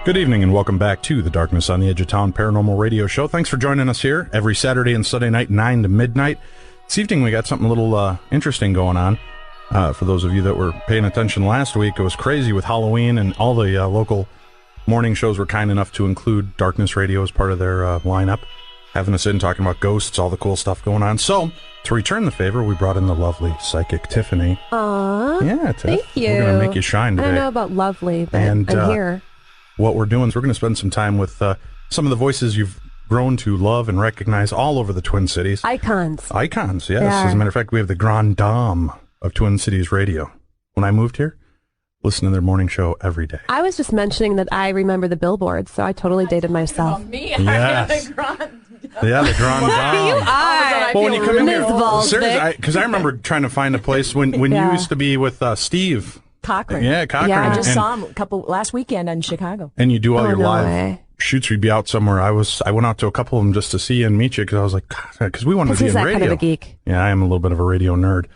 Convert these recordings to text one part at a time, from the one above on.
Good evening and welcome back to the Darkness on the Edge of Town Paranormal Radio Show. Thanks for joining us here every Saturday and Sunday night, 9 to midnight. This evening we got something a little interesting going on. For those of you that were paying attention last week, it was crazy with Halloween, and all the local morning shows were kind enough to include Darkness Radio as part of their lineup, having us in talking about ghosts, all the cool stuff going on. So, to return the favor, we brought in the lovely psychic Tiffany. Aww. Yeah, Tiff. Thank you. We're going to make you shine today. I don't know about lovely, but I'm here. What we're doing is we're going to spend some time with some of the voices you've grown to love and recognize all over the Twin Cities. Icons, yes. As a matter of fact, we have the Grand Dame of Twin Cities Radio. When I moved here, listen to their morning show every day. I was just mentioning that I remember the billboards, so I totally dated myself. Me? Yes. The Grand Yeah, the Grand Dame. You are. Well, when you come in here, Ms. Valsvik. seriously, because I remember trying to find a place when you used to be with Steve Cochran. Yeah, Cochran. Yeah. I just saw him last weekend in Chicago. And you do all your live way. shoots. We'd be out somewhere. I went out to a couple of them just to see you and meet you because I was like, because we wanted to be he's in that radio. kind of a geek. Yeah, I am a little bit of a radio nerd.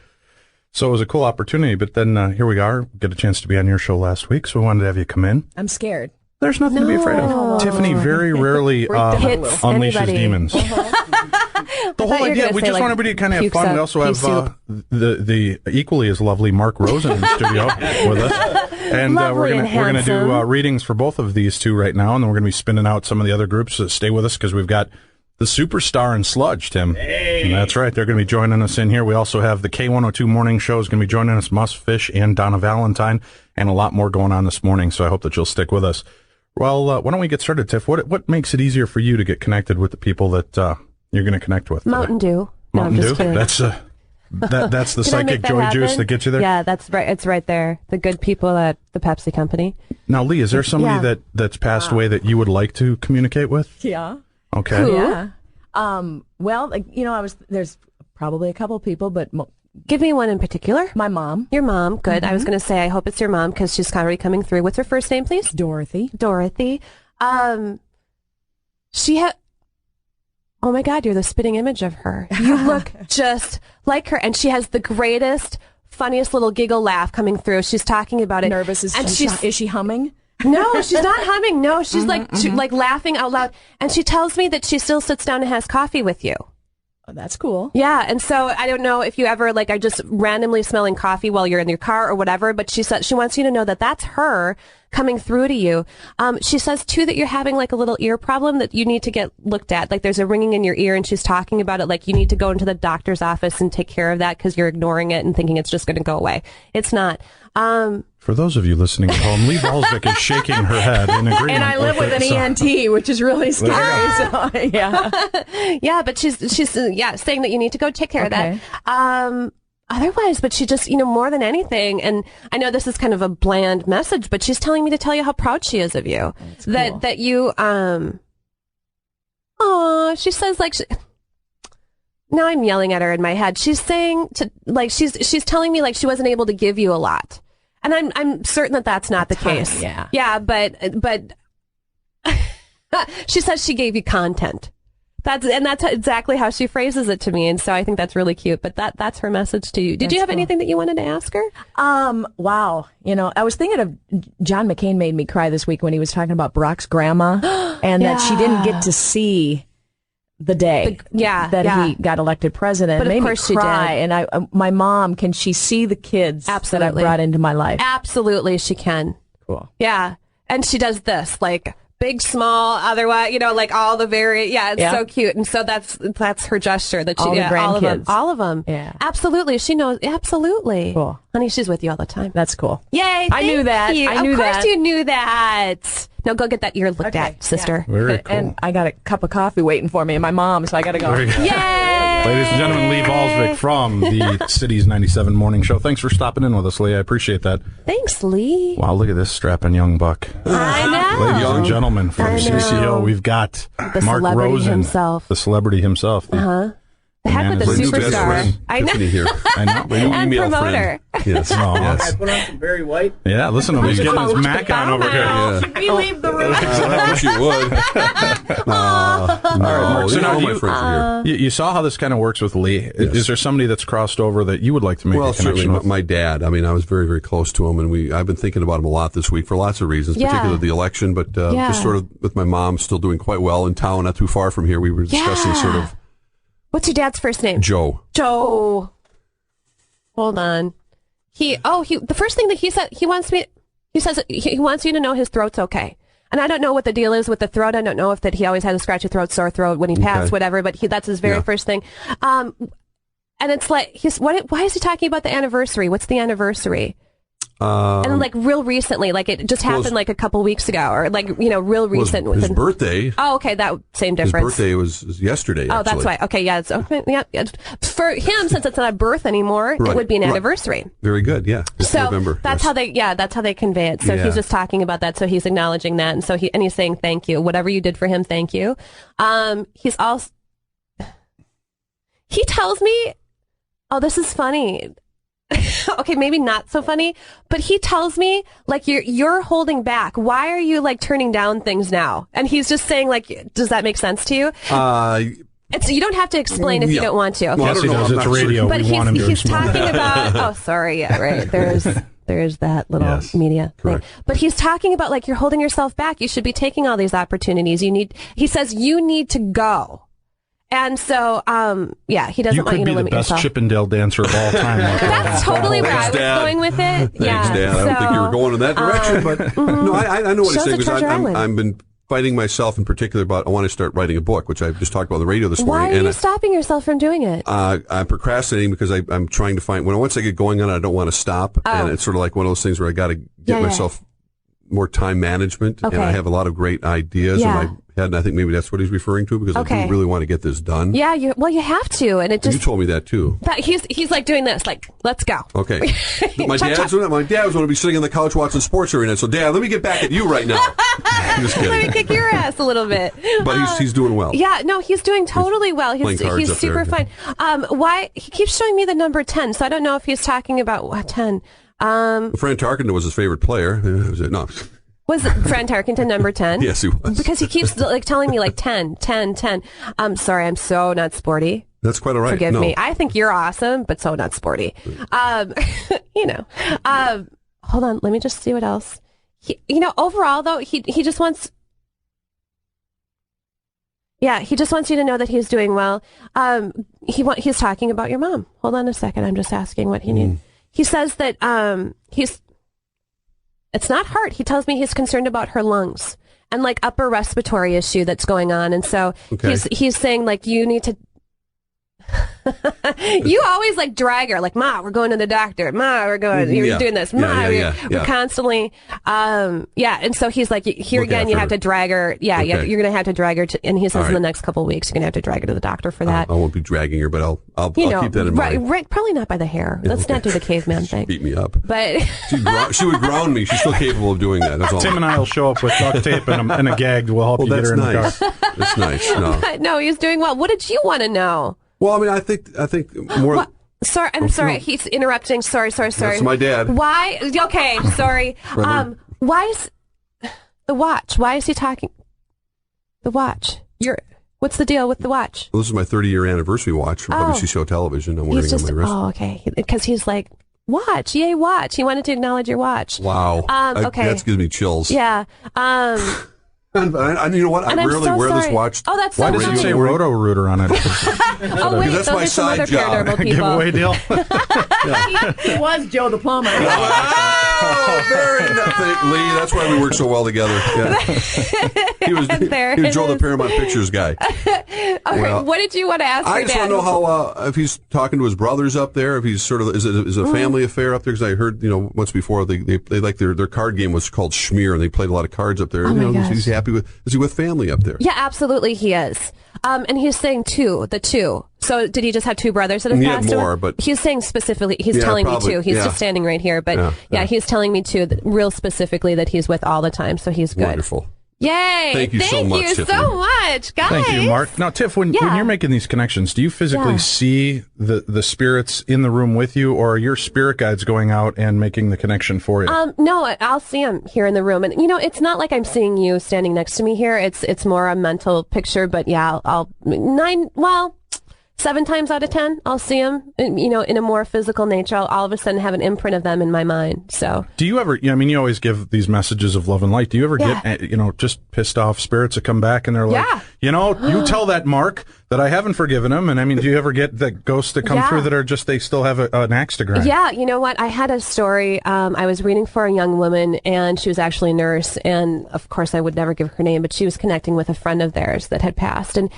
So it was a cool opportunity. But then here we are. Get a chance to be on your show last week, so we wanted to have you come in. I'm scared. There's nothing to be afraid of. Tiffany very rarely unleashes anybody. demons. The whole idea, we just want everybody to kind of have fun. We also have the equally as lovely Mark Rosen in the studio with us. And we're gonna do readings for both of these two right now, and then we're going to be spinning out some of the other groups. So stay with us because we've got the Superstar and Sludge, Tim. Hey. And that's right. They're going to be joining us in here. We also have the K102 morning show is going to be joining us, Muss, Fish, and Donna Valentine, and a lot more going on this morning, so I hope that you'll stick with us. Well, why don't we get started, Tiff? What makes it easier for you to get connected with the people that you're going to connect with? Mountain Dew. No, Mountain I'm just Dew? kidding. That's the psychic joy juice that gets you there? Yeah, that's right. It's right there. The good people at the Pepsi company. Now, Lee, is there somebody that's passed away that you would like to communicate with? Yeah. Okay. Who? Yeah. Well, there's probably a couple people, but Give me one in particular. my mom, Your mom. Good. I was going to say, I hope it's your mom because she's already coming through. What's her first name, please? Dorothy. Dorothy. She had... Oh, my God, you're the spitting image of her. You look just like her. And she has the greatest, funniest little giggle laugh coming through. She's talking about it. Nervous. Is she humming? No, she's not humming. No, she's like laughing out loud. And she tells me that she still sits down and has coffee with you. Oh, that's cool. Yeah, and so I don't know if you ever are just randomly smelling coffee while you're in your car or whatever, but she said she wants you to know that that's her coming through to you. She says too that you're having a little ear problem that you need to get looked at. Like there's a ringing in your ear, and she's talking about it like you need to go into the doctor's office and take care of that because you're ignoring it and thinking it's just going to go away. It's not. For those of you listening at home, Lee Valsvik is shaking her head in agreement. And I live with an ENT, which is really scary. So, yeah. Yeah, but she's saying that you need to go take care of that. Otherwise, but she just, more than anything, and I know this is kind of a bland message, but she's telling me to tell you how proud she is of you. That's cool. That you, she says now I'm yelling at her in my head. She's saying she's telling me she wasn't able to give you a lot. And I'm certain that that's not the case. Yeah. Yeah, but she says she gave you content. That's exactly how she phrases it to me, and so I think that's really cute. But that's her message to you. Did you have anything that you wanted to ask her? Wow. I was thinking of John McCain made me cry this week when he was talking about Barack's grandma and that she didn't get to see the day that he got elected president. But it made of course me cry. she did. And my mom, can she see the kids that I brought into my life? Absolutely, she can. Cool. Yeah, and she does this big, small, otherwise, all the it's so cute, and so that's her gesture that she all the grandkids, all of them. Yeah, absolutely, she knows. Absolutely, cool, honey. She's with you all the time. That's cool. Yay! I knew that. You. Of course, you knew that. Now go get that ear looked at, sister. Yeah. Very cool. And I got a cup of coffee waiting for me and my mom, so I got to go. Yay! Ladies and gentlemen, Lee Valsvik from the Cities 97 Morning Show. Thanks for stopping in with us, Lee. I appreciate that. Thanks, Lee. Wow, look at this strapping young buck. I know. Ladies and gentlemen, from CCO, we've got the Mark celebrity Rosen, himself. the celebrity himself, the The heck with the superstar. I know. Here. I know. My new and email promoter. Friend. Yes. No. Yes. I put on some Barry White. Yeah, listen to him. He's getting his Mac on over here. Yeah. Should we leave the room? I wish you would. All right, Mark. So now my friends are here. You saw how this kind of works with Lee. Yes. Is there somebody that's crossed over that you would like to make a connection with? My dad. I mean, I was very, very close to him, and I've been thinking about him a lot this week for lots of reasons, particularly the election, but just sort of with my mom still doing quite well in town, not too far from here. We were discussing sort of. What's your dad's first name? Joe. Hold on. The first thing that he said, he says he wants you to know his throat's okay. And I don't know what the deal is with the throat. I don't know if that he always had a scratchy throat, sore throat when he passed, whatever, but that's his very first thing. And it's like, why is he talking about the anniversary? What's the anniversary? And like real recently, like it just happened like a couple weeks ago, or like, real recent. His birthday. Oh, okay, that same difference. His birthday was yesterday. Oh, that's why. Okay, yeah, for him, since it's not a birth anymore, it would be an anniversary. Very good, yeah. It's November. That's how they convey it. So he's just talking about that. So he's acknowledging that, and so he's saying thank you, whatever you did for him, thank you. He tells me, oh, this is funny. Okay, maybe not so funny, but he tells me like you're holding back. Why are you like turning down things now? And he's just saying like, does that make sense to you? You don't have to explain if you don't want to. Okay? Yes, he does. It's radio. But he's talking about. Oh, sorry. Yeah, right. There's that little media thing. But he's talking about like you're holding yourself back. You should be taking all these opportunities. He says you need to go. And so, he doesn't want you to limit yourself. You could be the best Chippendale dancer of all time. That's totally where I was going with it. Thanks, Dad. I don't think you were going in that direction, but no, I know what he's saying, because I've been fighting myself in particular about I want to start writing a book, which I just talked about on the radio this morning. Why are you stopping yourself from doing it? I'm procrastinating because I'm trying to find, once I get going on it, I don't want to stop. And it's sort of like one of those things where I got to get myself more time management, and I have a lot of great ideas in my head, and I think maybe that's what he's referring to, because I do really want to get this done. Yeah, you have to, and it just... You told me that, too. He's like doing this, like, let's go. Okay. My dad was going to be sitting on the couch watching sports every night, so Dad, let me get back at you right now. I'm just kidding. Let me kick your ass a little bit. But he's doing well. Yeah, no, he's doing totally well. He's super fine. Why? He keeps showing me the number 10, so I don't know if he's talking about 10. Fran Tarkenton was his favorite player. No. Was Fran Tarkenton number 10? Yes, he was. Because he keeps like telling me like 10, 10, 10. I'm sorry, I'm so not sporty. That's quite all right. Forgive me. I think you're awesome, but so not sporty. Hold on, let me just see what else. Overall though, he just wants... Yeah, he just wants you to know that he's doing well. He's talking about your mom. Hold on a second, I'm just asking what he needs. He says that it's not heart. He tells me he's concerned about her lungs and like upper respiratory issue that's going on. And so he's saying like, you need to, you always like drag her like, Ma, we're going to the doctor. Ma, we're going, you're doing this. Ma, we're constantly, And so he's like, here again, you have to drag her. Yeah. Okay. You're going to have to drag her and he says in the next couple of weeks, you're going to have to drag her to the doctor for that. I won't be dragging her, but I'll keep that in mind. Right, probably not by the hair. Let's not do the caveman thing. Beat me up. But she would ground me. She's still capable of doing that. That's all. Tim and I will show up with duct tape and a gag. We'll help you get her in the car. That's nice. No, he's doing well. What did you want to know? Well, I mean, I think more. Well, sorry, I'm sorry. He's interrupting. Sorry. That's my dad. Why? Okay, sorry. Why is the watch? Why is he talking? The watch. What's the deal with the watch? Well, this is my 30-year anniversary watch from WC Show Television. I'm wearing it on my wrist. Oh, okay. Because he's like, watch, yay, watch. He wanted to acknowledge your watch. Wow. Okay. That gives me chills. Yeah. And you know what? I rarely wear this watch. Oh, that's so Why does it say Roto-Rooter on it? Oh, wait, that's my side job. Giveaway deal? He was Joe the plumber. Oh, very nice. Lee, that's why we work so well together. Yeah. He was Joe the Paramount Pictures guy. Well, what did you want to ask I just want to know how, if he's talking to his brothers up there, if he's sort of, is it a family affair up there? Because I heard, once before, they like their card game was called Schmear, and they played a lot of cards up there. Oh my gosh. He's happy with, is he with family up there? Yeah, absolutely he is. And he's saying the two. So did he just have two brothers that have passed away? More, but he's saying specifically, he's telling me two. He's just standing right here. But he's telling me two, real specifically that he's with all the time. So he's good. Wonderful. Yay! Thank you so much, Tiffany. So much, guys. Thank you, Mark. Now, Tiff, when you're making these connections, do you physically see the spirits in the room with you, or are your spirit guides going out and making the connection for you? No, I'll see them here in the room, and it's not like I'm seeing you standing next to me here. It's more a mental picture, but I'll 7 times out of 10, I'll see them, in a more physical nature. I'll all of a sudden have an imprint of them in my mind. So, do you ever, you always give these messages of love and light. Do you ever get, just pissed off spirits that come back and they're like, you tell that Mark that I haven't forgiven him. And do you ever get the ghosts that come through that are just, they still have an axe to grind? Yeah, you know what? I had a story. I was reading for a young woman, and she was actually a nurse. And of course, I would never give her name, but she was connecting with a friend of theirs that had passed. And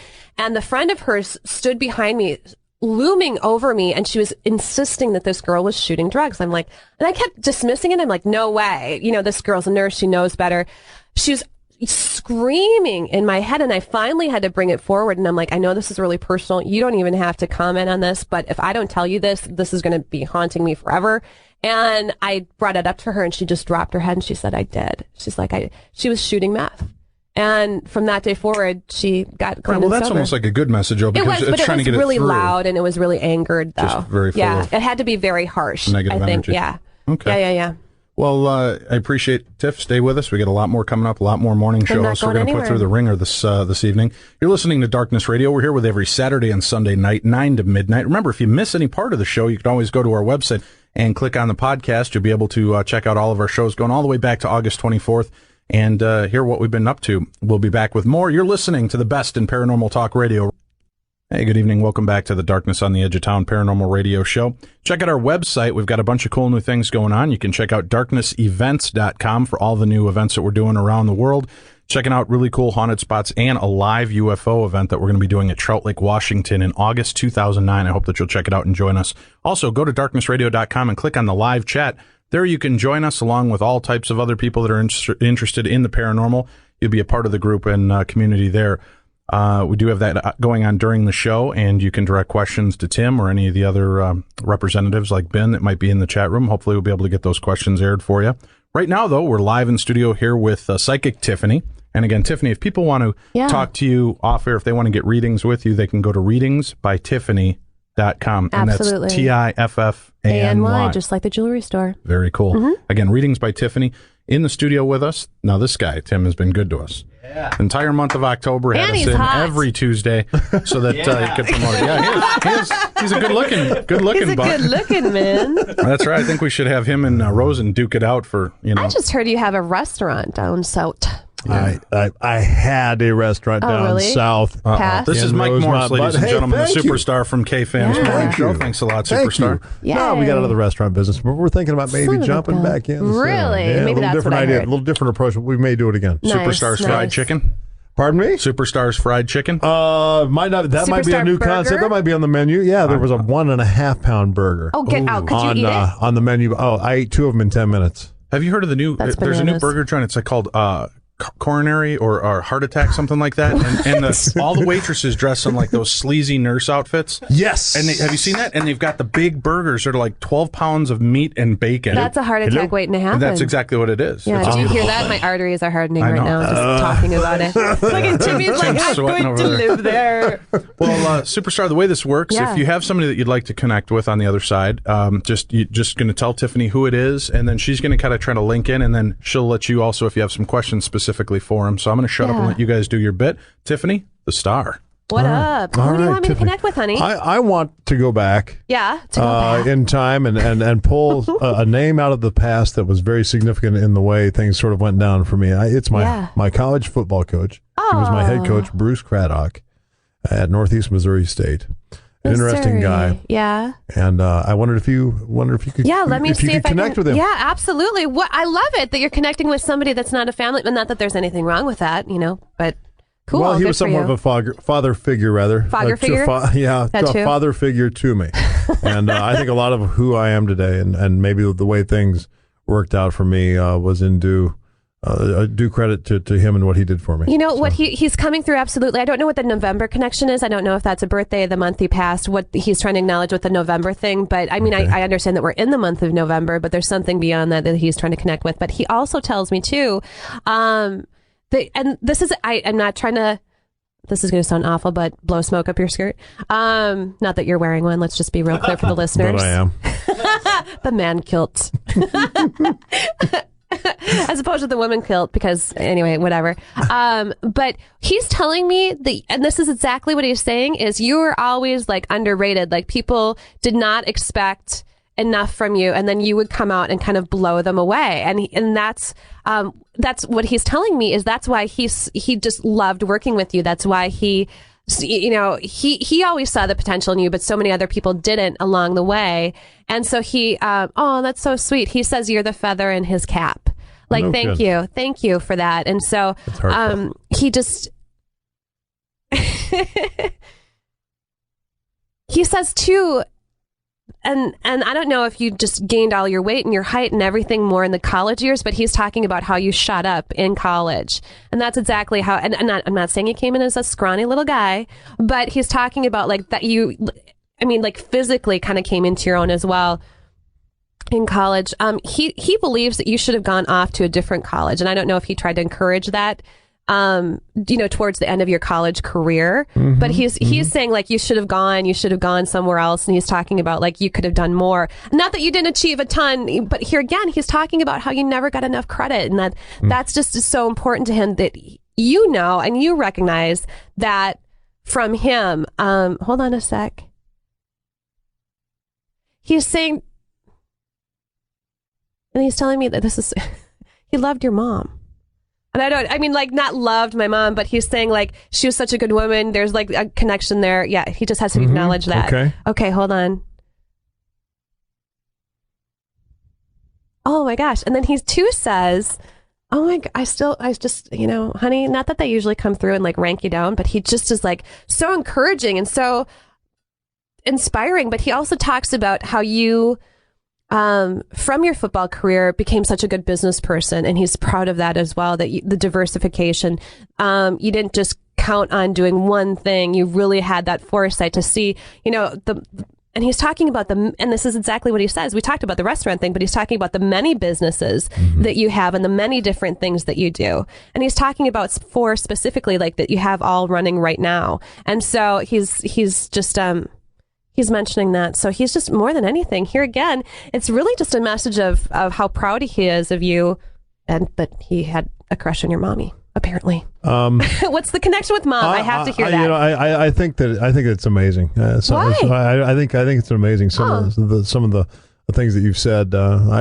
the friend of hers stood behind me, looming over me, and she was insisting that this girl was shooting drugs. And I kept dismissing it. I'm like, no way. This girl's a nurse. She knows better. She was screaming in my head, and I finally had to bring it forward. And I'm like, I know this is really personal. You don't even have to comment on this, but if I don't tell you this is going to be haunting me forever. And I brought it up to her, and she just dropped her head, and she said, I did. She's like, she was shooting meth. And from that day forward, she got clean and that's sober. almost like a good message, though, because it's trying to get it really through. Loud, and it was really angered, though. Just very full of it had to be very harsh. Negative energy. Yeah. Okay. Yeah. Well, I appreciate Tiff. Stay with us. We got a lot more coming up, a lot more morning shows. So we're going to put through the ringer this evening. You're listening to Darkness Radio. We're here with every Saturday and Sunday night, 9 to midnight. Remember, if you miss any part of the show, you can always go to our website and click on the podcast. You'll be able to check out all of our shows going all the way back to August 24th. And hear what we've been up to. We'll be back with more. You're listening to the best in paranormal talk radio. Hey, good evening. Welcome back to the Darkness on the Edge of Town Paranormal Radio Show. Check out our website. We've got a bunch of cool new things going on. You can check out darknessevents.com for all the new events that we're doing around the world. Checking out really cool haunted spots and a live UFO event that we're going to be doing at Trout Lake, Washington in August 2009. I hope that you'll check it out and join us. Also, go to darknessradio.com and click on the live chat. There you can join us along with all types of other people that are interested in the paranormal. You'll be a part of the group and community there. We do have that going on during the show, and you can direct questions to Tim or any of the other representatives like Ben that might be in the chat room. Hopefully we'll be able to get those questions aired for you. Right now, though, we're live in studio here with Psychic Tiffany. And again, Tiffany, if people want to talk to you off air, if they want to get readings with you, they can go to readingsbytiffany.com. And Absolutely. that's TIFFANY. Just like the jewelry store. Very cool. Mm-hmm. Again, Readings by Tiffany in the studio with us. Now, this guy, Tim, has been good to us. Yeah. Entire month of October, had us in every Tuesday so that he could promote it. Yeah, he's a good-looking buck. He's a good-looking man. That's right. I think we should have him and Rosen duke it out for, I just heard you have a restaurant down south. Yeah. I had a restaurant down south. This is Mike Morris, ladies and gentlemen, the superstar from K-Fam's Morning Show. Thanks a lot, superstar. No, we got out of the restaurant business, but we're thinking about maybe jumping back in. Really? Yeah, maybe that's different what idea, I heard. a little different approach, but we may do it again. Nice, Superstars fried chicken. Pardon me? Superstars fried chicken. Might not. That might be a new concept. That might be on the menu. Yeah, there was a 1.5 pound burger. Oh, get out! Could you eat it on the menu? Oh, I ate 2 of them in 10 minutes. Have you heard of the new? There's a new burger joint. It's called coronary or heart attack, something like that. And all the waitresses dress in like those sleazy nurse outfits. Yes. And have you seen that? And they've got the big burgers that are like 12 pounds of meat and bacon. That's a heart attack waiting to happen. And that's exactly what it is. Yeah. Do you hear that? My arteries are hardening right now just talking about it. Look at Timmy's like, I'm going to live there. Well, Superstar, the way this works, if you have somebody that you'd like to connect with on the other side, you're just going to tell Tiffany who it is, and then she's going to kind of try to link in, and then she'll let you also, if you have some questions specifically for him. So I'm going to shut up and let you guys do your bit. Tiffany, the star. What up? Who do you want me to connect with, honey? I want to go back. Yeah, to go back. In time and pull a name out of the past that was very significant in the way things sort of went down for me. It's my college football coach. He was my head coach, Bruce Craddock, at Northeast Missouri State. Interesting guy. Yeah. And I wondered if you could. Yeah, let me see if I can connect with him. Yeah, absolutely. I love it that you're connecting with somebody that's not a family. Not that there's anything wrong with that, but cool. Well, he was somewhat of a father figure, rather. Father figure? A father figure to me. And I think a lot of who I am today, and maybe the way things worked out for me, was in due credit to him and what he did for me. You know, what he's coming through, absolutely. I don't know what the November connection is. I don't know if that's a birthday, the month he passed, what he's trying to acknowledge with the November thing. But I mean, I understand that we're in the month of November, but there's something beyond that he's trying to connect with. But he also tells me, too, and this is, I'm not trying to, this is going to sound awful, but blow smoke up your skirt. Not that you're wearing one. Let's just be real clear for the listeners. But I am. The man kilt. As opposed to the woman kilt, because anyway, whatever. But he's telling me that, and this is exactly what he's saying, is you were always like underrated. Like people did not expect enough from you, and then you would come out and kind of blow them away. And that's what he's telling me, is that's why he just loved working with you. That's why he always saw the potential in you, but so many other people didn't along the way. And so that's so sweet. He says you're the feather in his cap. Like, thank you for that. And so, he just, he says too, and I don't know if you just gained all your weight and your height and everything more in the college years, but he's talking about how you shot up in college. And that's exactly how, and I'm not saying you came in as a scrawny little guy, but he's talking about like that like physically kind of came into your own as well in college. He believes that you should have gone off to a different college. And I don't know if he tried to encourage that, towards the end of your college career, but he's saying like you should have gone somewhere else. And he's talking about like you could have done more. Not that you didn't achieve a ton, but here again, he's talking about how you never got enough credit, and that's just so important to him, that you know, and you recognize that from him. Hold on a sec. He's saying, and he's telling me that he loved your mom. And not loved my mom, but he's saying like she was such a good woman. There's like a connection there. Yeah, he just has to acknowledge that. Okay, hold on. Oh my gosh. And then he too says, oh my God, I just, honey, not that they usually come through and like rank you down, but he just is like so encouraging and so inspiring. But he also talks about how you, from your football career, became such a good business person, and he's proud of that as well, that the diversification, you didn't just count on doing one thing. You really had that foresight to see, and he's talking about and this is exactly what he says. We talked about the restaurant thing, but he's talking about the many businesses that you have and the many different things that you do. And he's talking about 4 specifically, like that you have all running right now. And so he's just, he's mentioning that. So he's just, more than anything, here again, it's really just a message of how proud he is of you, and that he had a crush on your mommy, apparently. What's the connection with mom? I have to hear that. I think it's amazing. Why? I think it's amazing. Some of the things that you've said,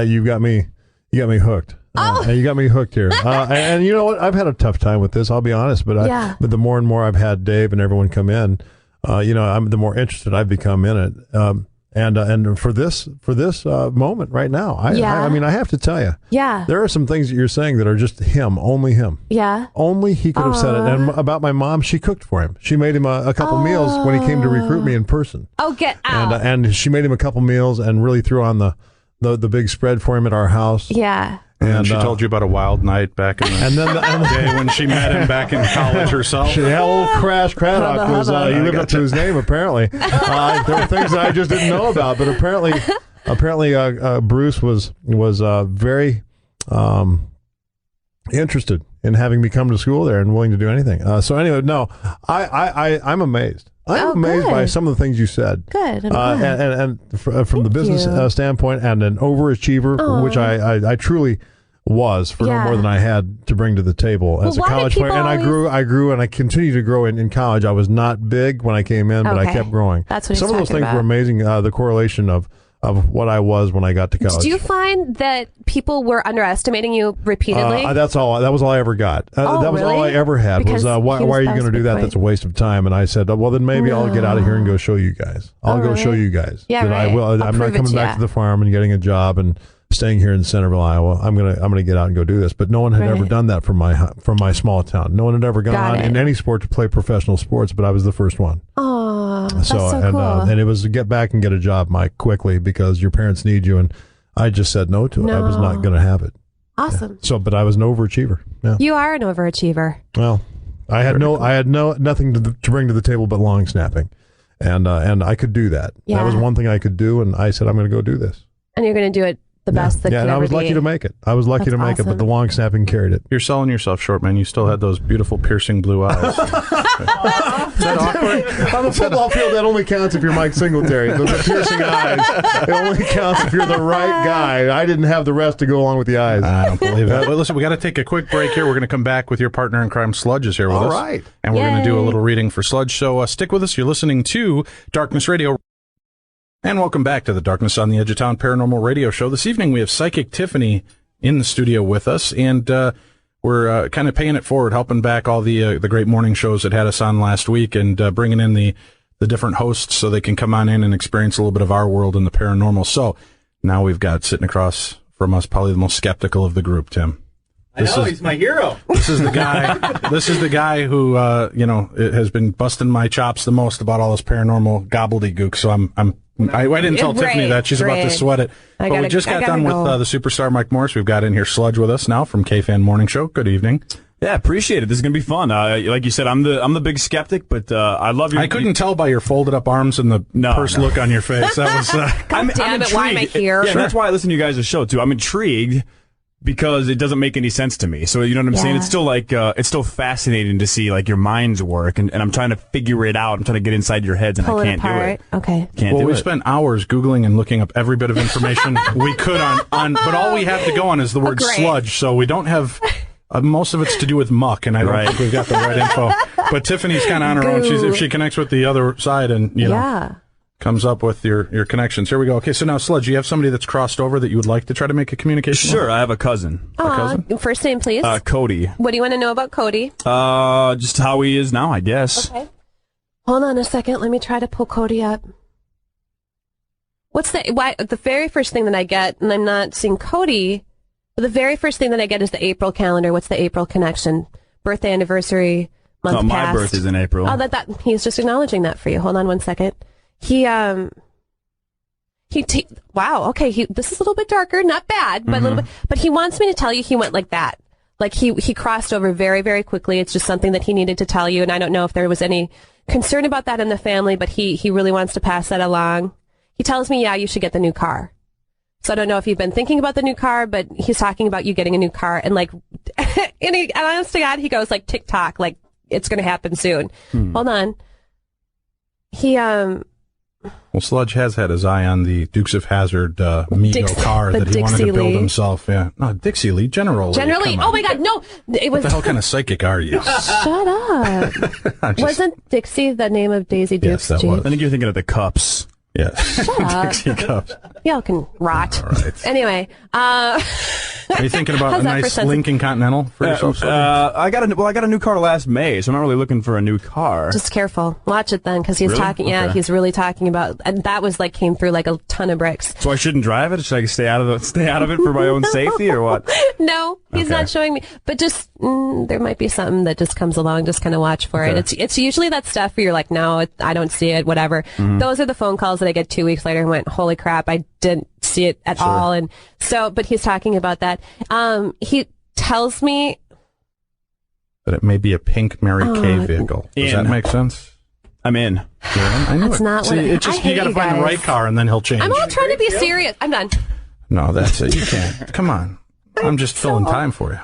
you got me hooked. And you got me hooked here. And you know what? I've had a tough time with this, I'll be honest, but but the more and more I've had Dave and everyone come in, the more interested I've become in it. And for this moment right now, I have to tell you, there are some things that you're saying that are just him, only him. Yeah. Only he could have said it. And about my mom, she cooked for him. She made him a couple meals when he came to recruit me in person. Oh, get out. And she made him a couple meals and really threw on the big spread for him at our house. Yeah. And she told you about a wild night back in the day when she met him back in college herself. Old Crash Craddock was, he lived up to his name, apparently. There were things that I just didn't know about, but apparently Bruce was very interested in having me come to school there and willing to do anything. So anyway, no, I'm amazed. I'm amazed by some of the things you said. Good. And from the business standpoint, and an overachiever, which I truly was for no more than I had to bring to the table as a college player. And I grew, and I continue to grow in college. I was not big when I came in, but I kept growing. That's what some of those things were amazing. The correlation of what I was when I got to college. Did you find that people were underestimating you repeatedly? That was all I ever got. That was really? all I ever had. Because why are you going to do that? That's a waste of time. And I said, well, then maybe I'll get out of here and go show you guys. I'll go show you guys. Yeah, that I will. I'm not coming back to the farm and getting a job and staying here in Centerville, Iowa. I'm gonna get out and go do this. But no one had ever done that from my small town. No one had ever gone on in any sport to play professional sports, but I was the first one. Oh, that's so cool. And it was to get back and get a job, Mike, quickly, because your parents need you. And I just said no to it. I was not going to have it. Awesome. Yeah. But I was an overachiever. Yeah. You are an overachiever. Well, I had nothing to bring to the table but long snapping, and I could do that. Yeah. That was one thing I could do, and I said I'm going to go do this. And you're going to do it the best that could ever be. Yeah, and I was lucky to make it. It, but the long snapping carried it. You're selling yourself short, man. You still had those beautiful piercing blue eyes. Is that awkward? On the football field, that only counts if you're Mike Singletary. The piercing eyes, it only counts if you're the right guy. I didn't have the rest to go along with the eyes. I don't believe that. But listen, we got to take a quick break here. We're going to come back with your partner in crime, Sludge, is here with us. All right. And we're going to do a little reading for Sludge. So stick with us. You're listening to Darkness Radio. And welcome back to the Darkness on the Edge of Town Paranormal Radio Show. This evening we have Psychic Tiffany in the studio with us, and we're kind of paying it forward, helping back all the great morning shows that had us on last week, and bringing in the different hosts so they can come on in and experience a little bit of our world in the paranormal. So now we've got sitting across from us probably the most skeptical of the group, Tim. He's my hero. This is the guy. This is the guy who has been busting my chops the most about all this paranormal gobbledygook. So I didn't tell Tiffany that. She's about to sweat it. But we just got done with the superstar Mike Morris. We've got in here Sludge with us now from K-Fan Morning Show. Good evening. Yeah, appreciate it. This is gonna be fun. Like you said, I'm the big skeptic, but I love you. I couldn't tell by your folded up arms and the pursed look on your face. That was. God damn it! Why am I here? Yeah, that's why I listen to you guys' show too. I'm intrigued because it doesn't make any sense to me. So you know what I'm saying? It's still it's still fascinating to see like your minds work, and I'm trying to figure it out. I'm trying to get inside your heads, and I can't do it. Okay. We spent hours Googling and looking up every bit of information we could on, but all we have to go on is the word sludge. So we don't have. Most of it's to do with muck, and I don't think we've got the right info. But Tiffany's kind of on her own. If she connects with the other side, and comes up with your connections. Here we go. Okay, so now, Sludge, you have somebody that's crossed over that you would like to try to make a communication with? Sure, I have a cousin. First name, please. Cody. What do you want to know about Cody? Just how he is now, I guess. Okay. Hold on a second. Let me try to pull Cody up. The very first thing that I get, and I'm not seeing Cody, but the very first thing that I get is the April calendar. What's the April connection? Birthday, anniversary, month past. My birth is in April. Oh, he's just acknowledging that for you. Hold on one second. Wow, okay, this is a little bit darker, not bad, but a little bit, but he wants me to tell you he went like that. Like he crossed over very, very quickly. It's just something that he needed to tell you, and I don't know if there was any concern about that in the family, but he really wants to pass that along. He tells me, you should get the new car. So I don't know if you've been thinking about the new car, but he's talking about you getting a new car, and like, and honest to God, he goes like TikTok, like it's going to happen soon. Hold on. Well, Sludge has had his eye on the Dukes of Hazzard Migo car that he wanted to build himself. Yeah, no, Dixie Lee, General Lee. Oh my God, no! It was. What the hell kind of psychic are you? Shut up! Wasn't Dixie the name of Daisy Duke's Jeep? I think you're thinking of the cups. Yes. Shut up. Dixie cups. Y'all can rot. All right. Anyway, are you thinking about a nice Lincoln Continental for yourself? I got a new car last May, so I'm not really looking for a new car. Just careful. Watch it then, because he's talking. Okay. Yeah, he's really talking about, and that was like came through like a ton of bricks. So I shouldn't drive it? Should I stay out of it for my own safety, or what? No, he's not showing me. But just there might be something that just comes along. Just kind of watch for it. It's usually that stuff where you're like, no, I don't see it. Whatever. Those are the phone calls that I get 2 weeks later and went, holy crap, I didn't see it at all. And so, but he's talking about that. He tells me that it may be a pink Mary Kay vehicle. Does that make sense? I'm in. Yeah, I know. That's not what you got to find the right car, and then he'll change. I'm all trying to be serious. I'm done. No, that's it. You can't. Come on. I'm just filling time for you.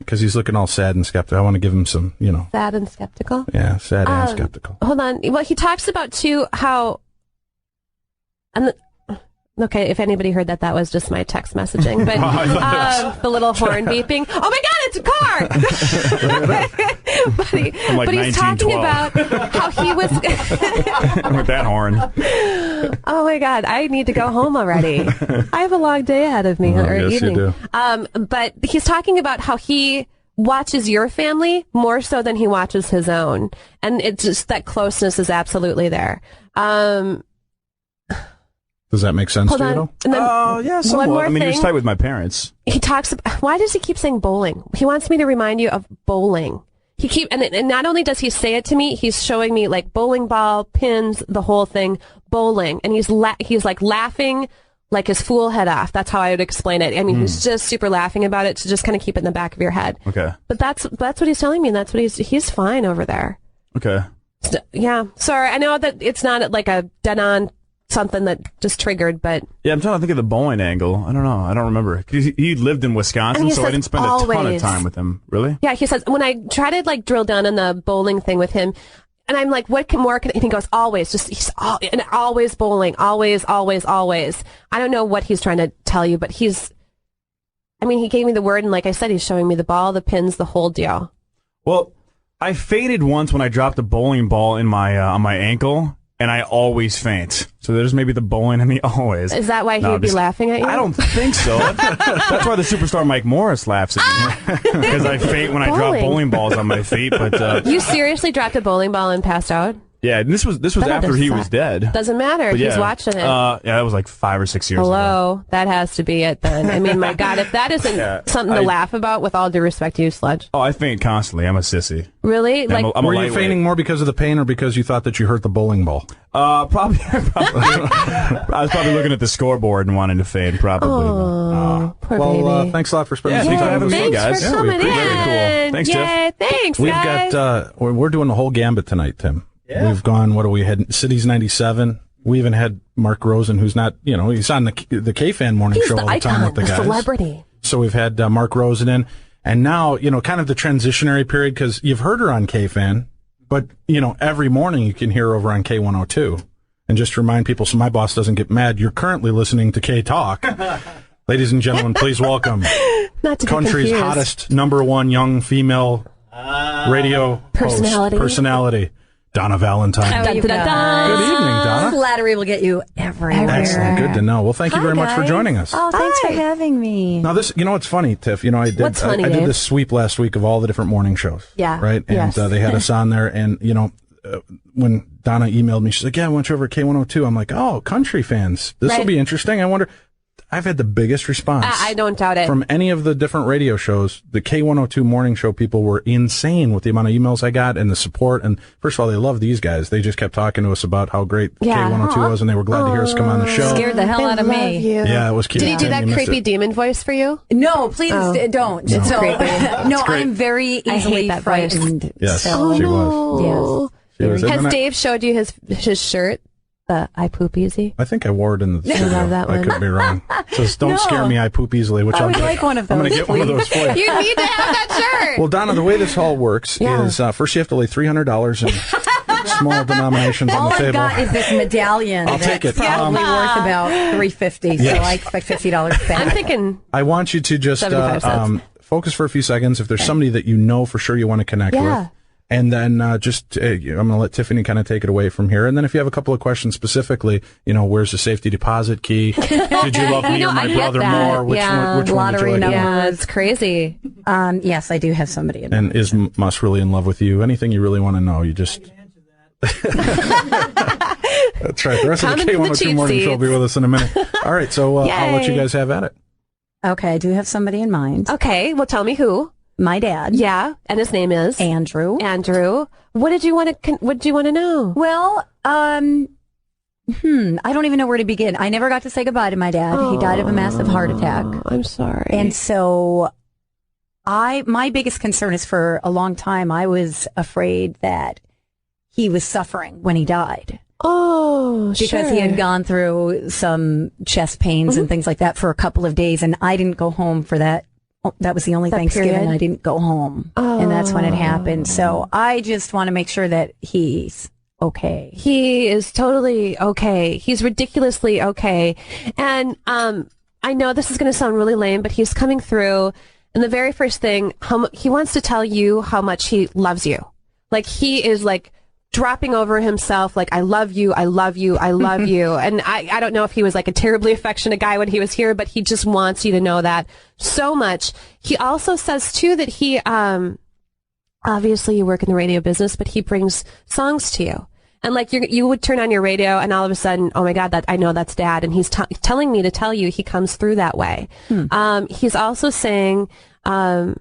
Because he's looking all sad and skeptical. I want to give him some, Sad and skeptical? Yeah, sad and skeptical. Hold on. Well, he talks about, too, how... Okay, if anybody heard that was just my text messaging. But the little horn beeping. Oh my God, it's a car! but he's talking about how he was... With that horn. Oh my God, I need to go home already. I have a long day ahead of me, or yes, evening. You do. But he's talking about how he watches your family more so than he watches his own. And it's just that closeness is absolutely there. Does that make sense to you? Yeah, somewhat. One more he was thing. tight with my parents. He talks about, why does he keep saying bowling? He wants me to remind you of bowling. And not only does he say it to me, he's showing me like bowling ball, pins, the whole thing, bowling. And he's like laughing like his fool head off. That's how I would explain it. I mean, he's just super laughing about it, so just kind of keep it in the back of your head. Okay. But that's what he's telling me, and that's what he's fine over there. Okay. Yeah. Sorry, I know that it's not like a dead-on something that just triggered, but... Yeah, I'm trying to think of the bowling angle. I don't know. I don't remember. He lived in Wisconsin, so I didn't spend a ton of time with him. Really? Yeah, he says, when I try to, like, drill down on the bowling thing with him, and I'm like, what more can... And he goes, always. And always bowling. Always, always, always. I don't know what he's trying to tell you, but he's... I mean, he gave me the word, and like I said, he's showing me the ball, the pins, the whole deal. Well, I faded once when I dropped a bowling ball in my on my ankle, and I always faint. So there's maybe the bowling in me always. Is that why he would be laughing at you? I don't think so. That's why the superstar Mike Morris laughs at me. Because I faint when I drop bowling balls on my feet. But you seriously dropped a bowling ball and passed out? Yeah, and this was after he was dead. Doesn't matter. He's watching it. Yeah, that was like 5 or 6 years ago. That has to be it then. I mean, my God, if that isn't something to laugh about, with all due respect to you, Sludge. Oh, I faint constantly. I'm a sissy. Really? Yeah, like, were you fainting more because of the pain or because you thought that you hurt the bowling ball? Probably. I was probably looking at the scoreboard and wanting to faint, probably. Oh, poor baby. Thanks a lot for spending some time with me, guys. Thanks for coming in. Very cool. Thanks, Tiff. Thanks, We've guys. got, we're doing the whole gambit tonight, Tim. Yeah. We've gone, what do we had? Cities 97. We even had Mark Rosen, who's not, he's on the K-Fan morning show all the time with the guys. Celebrity. So we've had Mark Rosen in. And now, kind of the transitionary period, because you've heard her on K-Fan, but, every morning you can hear her over on K102. And just to remind people, so my boss doesn't get mad, you're currently listening to K-Talk. Ladies and gentlemen, please welcome country's hottest #1 young female radio personality. Donna Valentine. Dun, dun, dun, dun. Good evening, Donna. Flattery will get you everywhere. Excellent. Good to know. Well, thank you very much for joining us. Oh, thanks for having me. Now, this, it's funny, Tiff. I did this sweep last week of all the different morning shows. Yeah. Right? And they had us on there. And, when Donna emailed me, she's like, yeah, I went you over at K102. I'm like, oh, country fans. This will be interesting. I wonder. I've had the biggest response. I don't doubt it. From any of the different radio shows. The K102 morning show people were insane with the amount of emails I got and the support. And first of all, they love these guys. They just kept talking to us about how great K102 was, and they were glad to hear us come on the show. Scared the hell out of me. Yeah, it was cute. Did he do that creepy demon voice for you? No, please don't. It's creepy. No, I'm very easily frightened. Yes, she was. Yes. Has Dave showed you his shirt? I poop easy. I think I wore it in the studio. I love that one. I could be wrong. It says, don't scare me, I poop easily, which I would like one of those. I'm going to get one of those for you. You need to have that shirt. Well, Donna, the way this all works is first you have to lay $300 in small denominations on the table. All I've got is this medallion. I'll take it. Probably worth about $350, so I expect $50 back. I'm thinking I want you to just focus for a few seconds. If there's somebody that you know for sure you want to connect with. And then I'm going to let Tiffany kind of take it away from here. And then if you have a couple of questions specifically, where's the safety deposit key? Did you love me or my brother more? Which one lottery did you like? Yeah, it's crazy. Yes, I do have somebody in And is Muss really in love with you? Anything you really want to know, you just... That's right. The rest of the K102 morning show will be with us in a minute. All right, so I'll let you guys have at it. Okay, I do have somebody in mind. Okay, well, tell me who. My dad. Yeah, and his name is Andrew. What did you want to know? Well, I don't even know where to begin. I never got to say goodbye to my dad. He died of a massive heart attack. I'm sorry. And so my biggest concern is for a long time I was afraid that he was suffering when he died. Oh, because he had gone through some chest pains and things like that for a couple of days, and I didn't go home for that. That was the only Thanksgiving period. I didn't go home. And that's when it happened. So I just want to make sure that he's okay. He is totally okay. He's ridiculously okay. And I know this is going to sound really lame, but he's coming through. And the very first thing, he wants to tell you how much he loves you. Like, he is like dropping over himself, like, I love you, I love you, I love you. And I don't know if he was like a terribly affectionate guy when he was here, but he just wants you to know that so much. He also says too that he, obviously you work in the radio business, but he brings songs to you. And like you would turn on your radio and all of a sudden, oh my God, I know that's Dad. And he's telling me to tell you he comes through that way. He's also saying, oh,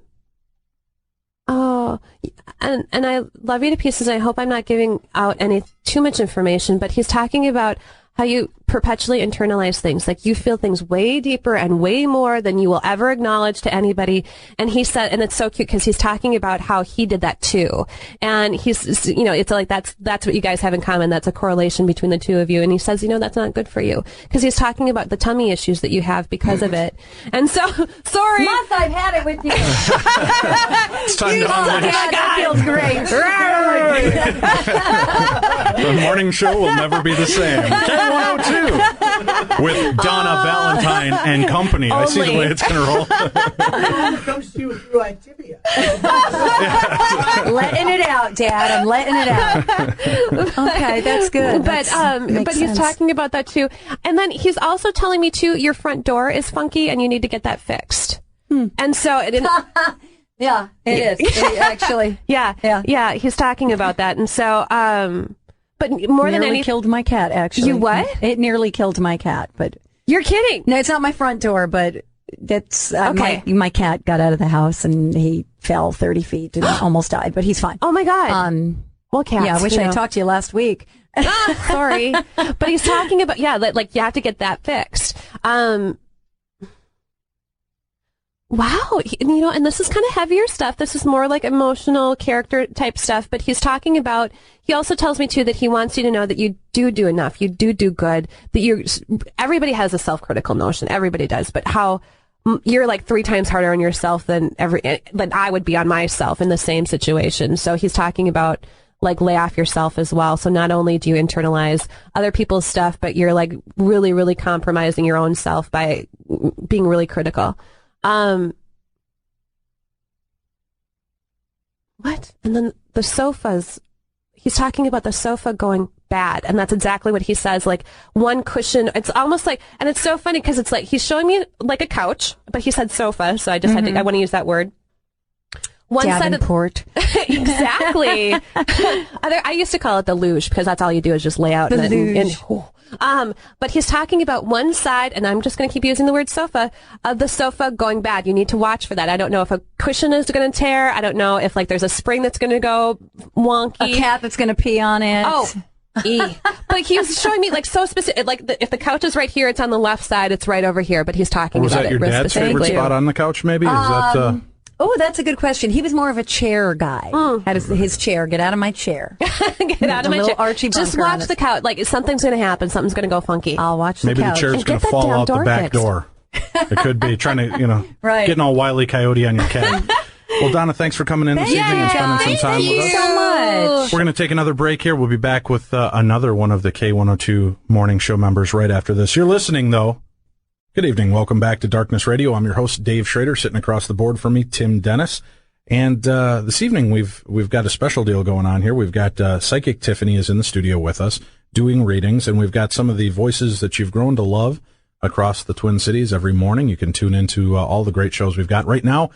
and I love you to pieces. I hope I'm not giving out too much information, but he's talking about how you perpetually internalize things. Like, you feel things way deeper and way more than you will ever acknowledge to anybody. And he said, and it's so cute because he's talking about how he did that too. And he's, you know, it's like, that's what you guys have in common. That's a correlation between the two of you. And he says, you know, that's not good for you, because he's talking about the tummy issues that you have because of it. And so, sorry. Muss, I've had it with you. It's time to unleash. That feels great. The morning show will never be the same. K102 with Donna Valentine and company. I see the way it's going to roll. It comes to you through Activia. Letting it out, Dad. I'm letting it out. Okay, that's good. But he's talking about that too. And then he's also telling me too, your front door is funky and you need to get that fixed. And so it yeah, it is. Actually. Yeah. He's talking about that. And so, but more than anything, killed my cat, actually. You what? It nearly killed my cat, but. You're kidding. No, it's not my front door, but that's, okay. My cat got out of the house and he fell 30 feet and almost died, but he's fine. Oh my God. Well, cats. Yeah, I wish I talked to you last week. Sorry. But he's talking about, like you have to get that fixed. Wow. You know, and this is kind of heavier stuff. This is more like emotional character type stuff, but he's talking about, he also tells me too that he wants you to know that you do enough. You do good, that everybody has a self-critical notion. Everybody does, but how you're like 3 times harder on yourself than I would be on myself in the same situation. So he's talking about like lay off yourself as well. So not only do you internalize other people's stuff, but you're like really, really compromising your own self by being really critical. What? And then the sofas, he's talking about the sofa going bad. And that's exactly what he says. Like one cushion, it's almost like, and it's so funny because it's like, he's showing me like a couch, but he said sofa. So I just had to, I want to use that word. One Davenport. Exactly. I used to call it the luge because that's all you do is just lay out. But he's talking about one side, and I'm just going to keep using the word sofa, of the sofa going bad. You need to watch for that. I don't know if a cushion is going to tear. I don't know if like there's a spring that's going to go wonky. A cat that's going to pee on it. Oh. But he was showing me like so specific, like if the couch is right here, it's on the left side, it's right over here. But he's talking about it. Was that your dad's favorite spot on the couch? Maybe is that. Oh, that's a good question. He was more of a chair guy. Had his chair. Get out of my chair. Get out of my chair. Archie just watch the couch. Like something's going to happen. Something's going to go funky. I'll watch the Maybe couch. The chair's going to fall out the back door. It could be trying to, right. Getting all Wile E. Coyote on your cat. Well, Donna, thanks for coming in this evening and spending some time with us. Thank you so much. We're going to take another break here. We'll be back with another one of the K102 morning show members right after this. You're listening, though. Good evening. Welcome back to Darkness Radio. I'm your host, Dave Schrader. Sitting across the board from me, Tim Dennis. And this evening, we've got a special deal going on here. We've got Psychic Tiffany is in the studio with us doing readings, and we've got some of the voices that you've grown to love across the Twin Cities every morning. You can tune into all the great shows we've got right now.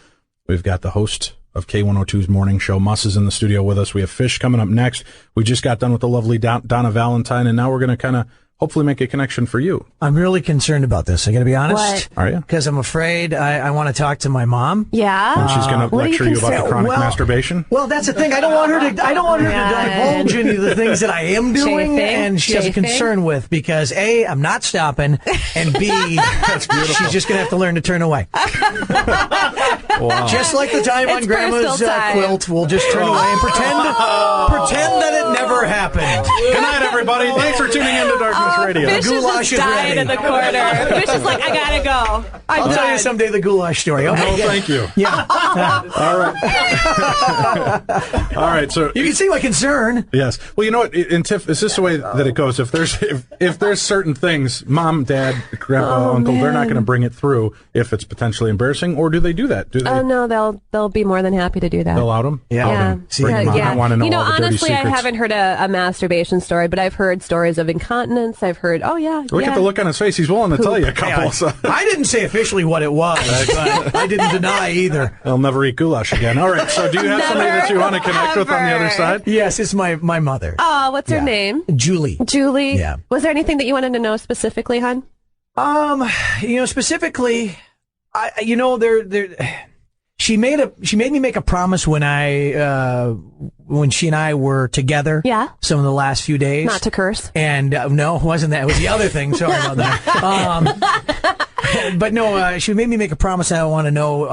We've got the host of K102's morning show, Muss, is in the studio with us. We have Fish coming up next. We just got done with the lovely Donna Valentine, and now we're going to kind of hopefully make a connection for you. I'm really concerned about this. I got to be honest. What? Are you? Because I'm afraid I want to talk to my mom. Yeah. And she's going to lecture you about the chronic masturbation. Well, that's the thing. I don't want her to divulge any of the things that I am doing, and she has a concern with, because A, I'm not stopping, and B, that's beautiful. She's just going to have to learn to turn away. Wow. Just like the time on Grandma's quilt, we'll just turn away and pretend that it never happened. Good night, everybody. Thanks for tuning in to Darkness Radio. Fish is just dying in the corner. Fish is like, I gotta go. I'll tell you someday the goulash story. Okay? Oh, thank you. Yeah. All right. All right. So you can see my concern. Yes. Well, you know what? In Tiff, is this the way that it goes? If there's certain things, mom, dad, grandpa, uncle, they're not going to bring it through if it's potentially embarrassing, or do they do that? Do they? Oh no, they'll be more than happy to do that. They'll out them. Yeah. Bring them on. I want to know all the dirty honestly, secrets. I haven't heard a masturbation story, but I've heard stories of incontinence. I've heard, Look at the look on his face. He's willing to tell you a couple. I didn't say officially what it was, but I didn't deny either. I'll never eat goulash again. All right. So do you have somebody that you want to connect with on the other side? Yes, it's my mother. Oh, what's her name? Julie. Julie. Yeah. Was there anything that you wanted to know specifically, hon? Specifically, she made me make a promise when I when she and I were together. Yeah. Some of the last few days. Not to curse. And no, it wasn't that. It was the other thing. Sorry about that. But no, she made me make a promise, and I want to know,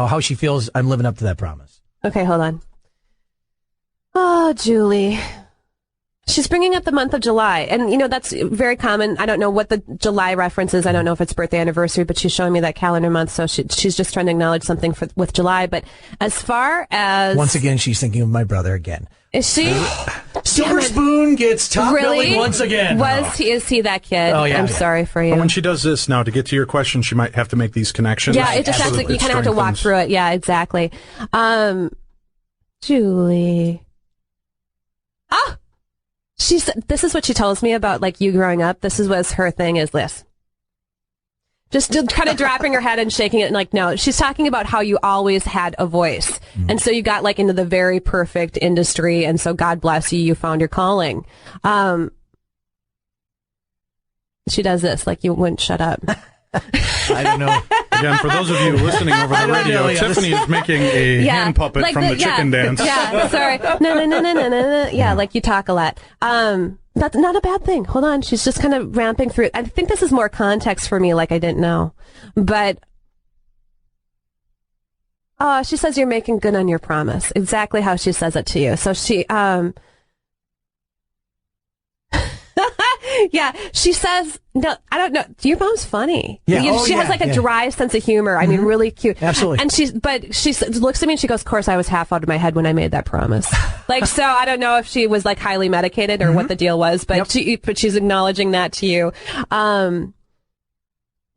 how she feels I'm living up to that promise. Okay, hold on. Oh, Julie. She's bringing up the month of July, and that's very common. I don't know what the July reference is. I don't know if it's birthday, anniversary, but she's showing me that calendar month, so she's just trying to acknowledge something with July. But as far as once again, she's thinking of my brother again. Is she? Silver Spoon gets top billing once again. Is he that kid? Oh, yeah. I'm sorry for you. But when she does this now, to get to your question, she might have to make these connections. Yeah, it just has to, you kind of have to walk through it. Yeah, exactly. Julie. Ah! This is what she tells me about, like, you growing up. This is what her thing is, this. Just kind of dropping her head and shaking it, and like, no. She's talking about how you always had a voice. And so you got, like, into the very perfect industry, and so God bless you, you found your calling. She does this, like, you wouldn't shut up. I don't know. Again, for those of you listening over the radio, Tiffany is making a hand puppet like from the chicken dance. Yeah, sorry. No. Yeah, like you talk a lot. That's not a bad thing. Hold on. She's just kind of ramping through it. I think this is more context for me, like I didn't know. But, she says you're making good on your promise. Exactly how she says it to you. So she, yeah, she says, no, I don't know. Your mom's funny. Yeah. She has like a dry sense of humor. I mean, really cute. Absolutely. And she looks at me and she goes, of course, I was half out of my head when I made that promise. Like, so I don't know if she was like highly medicated or what the deal was, but she's acknowledging that to you. And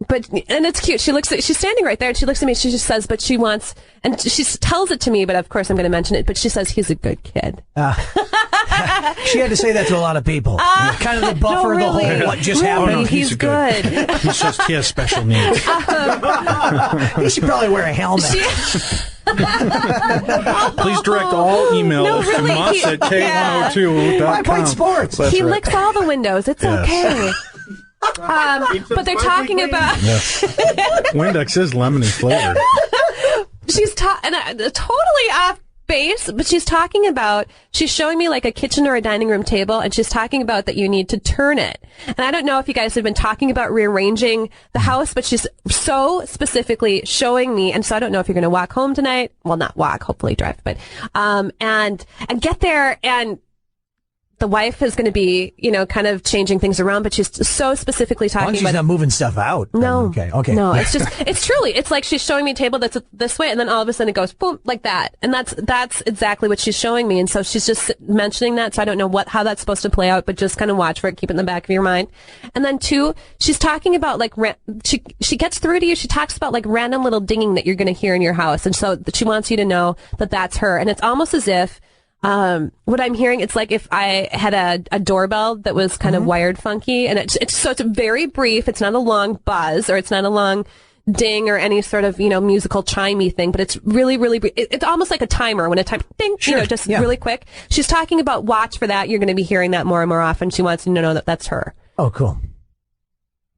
it's cute. She's standing right there and she looks at me and she just says, but she wants, and she tells it to me, but of course I'm going to mention it, but she says he's a good kid. She had to say that to a lot of people. Kind of the buffer, the whole what just happened. No, he's good. He has special needs. He should probably wear a helmet. Please direct all emails to Muss at K102.com. 5 Point Sports. He licks all the windows. It's okay. But they're talking about Windex is lemony flavored. She's totally off base, but she's showing me like a kitchen or a dining room table, and she's talking about that you need to turn it. And I don't know if you guys have been talking about rearranging the house, but she's so specifically showing me, and so I don't know if you're going to walk home tonight. Well, not walk, hopefully drive, but and get there, and the wife is going to be, kind of changing things around, but she's so specifically talking about... she's not moving stuff out. No. Okay. No, it's like she's showing me a table that's this way, and then all of a sudden it goes boom, like that. And that's exactly what she's showing me. And so she's just mentioning that, so I don't know how that's supposed to play out, but just kind of watch for it, keep it in the back of your mind. And then 2, she's talking about like, she gets through to you, she talks about like random little dinging that you're going to hear in your house. And so she wants you to know that that's her. And it's almost as if, what I'm hearing, it's like if I had a doorbell that was kind of wired funky, and it's very brief. It's not a long buzz, or it's not a long ding, or any sort of, musical chimey thing, but it's really, really brief. It's almost like a timer when a time, ding, really quick. She's talking about watch for that. You're going to be hearing that more and more often. She wants you to know that that's her. Oh, cool.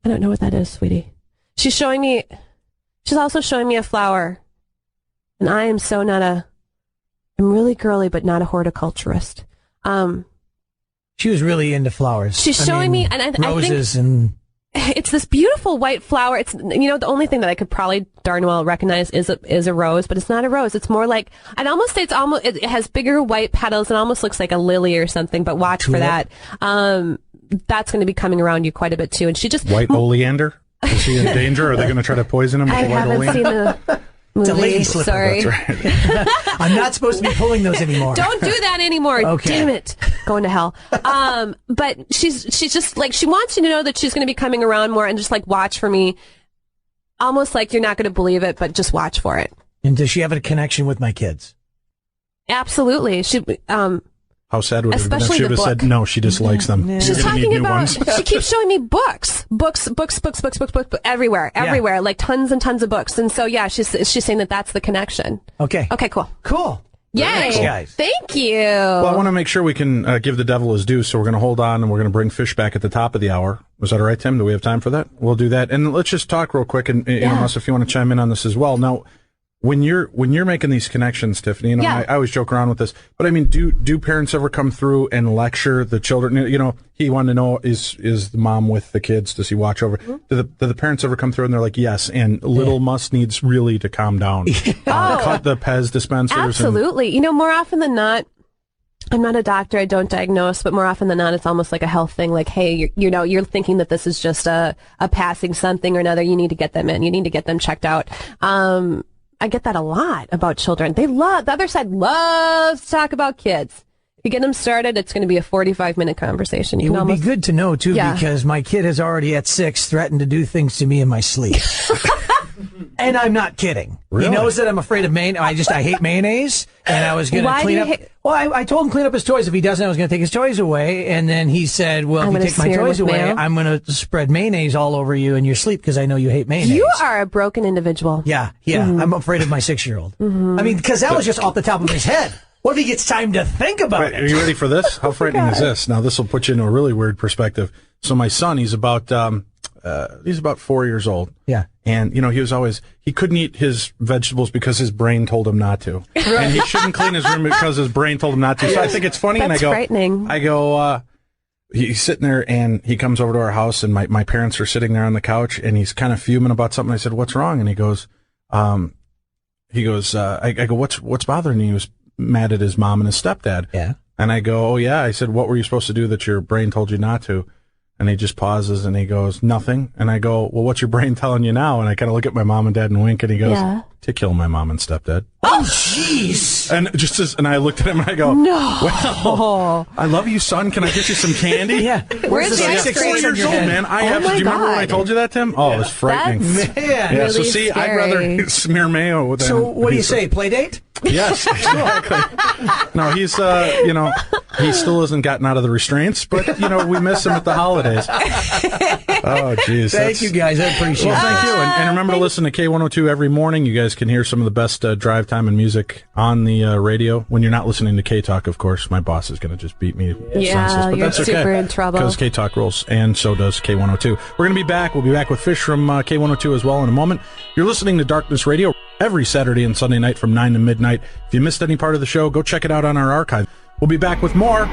I don't know what that is, sweetie. She's also showing me a flower, and I am so not I'm really girly, but not a horticulturist. She was really into flowers. She's showing me, and roses, I think it's this beautiful white flower. It's the only thing that I could probably darn well recognize is a rose, but it's not a rose. It's more like, I'd almost say it has bigger white petals and almost looks like a lily or something. But watch for that. That's going to be coming around you quite a bit too. And she just white oleander. Is he in danger? Are they going to try to poison him with white oleander? I haven't seen the movie. It's a lady slipper. Sorry. That's right. I'm not supposed to be pulling those anymore. Don't do that anymore. Okay. Damn it. Going to hell. But she's just like, she wants you to know that she's going to be coming around more, and just like watch for me. Almost like you're not going to believe it, but just watch for it. And does she have a connection with my kids? Absolutely. How sad would it have been if she would have said no, she dislikes them. Yeah. She's talking about, she keeps showing me books everywhere, like tons and tons of books. And so, yeah, she's saying that that's the connection. Okay, cool. Yay. Thanks, guys. Thank you. Well, I want to make sure we can give the devil his due, so we're going to hold on, and we're going to bring Fish back at the top of the hour. Was that all right, Tim? Do we have time for that? We'll do that. And let's just talk real quick, and Muss, if you want to chime in on this as well. Now, when you're making these connections, Tiffany, you know, I always joke around with this, but I mean, do parents ever come through and lecture the children? You know, he wanted to know, is the mom with the kids? Does he watch over? Do the parents ever come through and they're like, yes, and little Muss needs really to calm down. Cut the Pez dispensers. Absolutely. You know, more often than not, I'm not a doctor, I don't diagnose, but more often than not, it's almost like a health thing. Like, hey, you're thinking that this is just a passing something or another. You need to get them in. You need to get them checked out. I get that a lot about children. The other side loves to talk about kids. If you get them started, it's going to be a 45-minute conversation. It would be good to know, too, because my kid has already at 6 threatened to do things to me in my sleep. And I'm not kidding. Really? He knows that I'm afraid of mayonnaise. I hate mayonnaise, and I was going to clean up. I told him clean up his toys. If he doesn't, I was going to take his toys away. And then he said, well, if you take my toys away, I'm going to spread mayonnaise all over you in your sleep because I know you hate mayonnaise. You are a broken individual. Yeah. Mm-hmm. I'm afraid of my 6-year-old. Mm-hmm. I mean, because that was just off the top of his head. What if he gets time to think about it? Are you ready for this? How frightening is this? Now, this will put you in a really weird perspective. So my son, he's about 4 years old. Yeah. And, you know, he couldn't eat his vegetables because his brain told him not to. Right. And he shouldn't clean his room because his brain told him not to. So I think it's funny. That's frightening. He's sitting there and he comes over to our house and my parents are sitting there on the couch and he's kind of fuming about something. I said, what's wrong? And he goes, I go, what's bothering you? He was mad at his mom and his stepdad. Yeah. And I go, oh yeah. I said, what were you supposed to do that your brain told you not to? And he just pauses and he goes, nothing. And I go, well, what's your brain telling you now? And I kind of look at my mom and dad and wink and he goes, to kill my mom and stepdad. Oh, jeez. And I looked at him and I go, no. Well, I love you, son. Can I get you some candy? Yeah. Where's the 4 years old, man. Do you remember when I told you that, Tim? Oh, it was frightening. Man. Yeah, really so see, scary. I'd rather smear mayo with him. So what do you say, play date? Yes, exactly. No, he's, he still hasn't gotten out of the restraints, but, we miss him at the holidays. Oh, geez. Thank you, guys. I appreciate it. Thank you. And remember to listen to K102 every morning. You guys can hear some of the best drive time and music on the radio. When you're not listening to K-Talk, of course, my boss is going to just beat me senseless. But that's okay. Super in trouble. Because K-Talk rules, and so does K102. We're going to be back. We'll be back with Fish from K102 as well in a moment. You're listening to Darkness Radio every Saturday and Sunday night from 9 to midnight. If you missed any part of the show, go check it out on our archive. We'll be back with more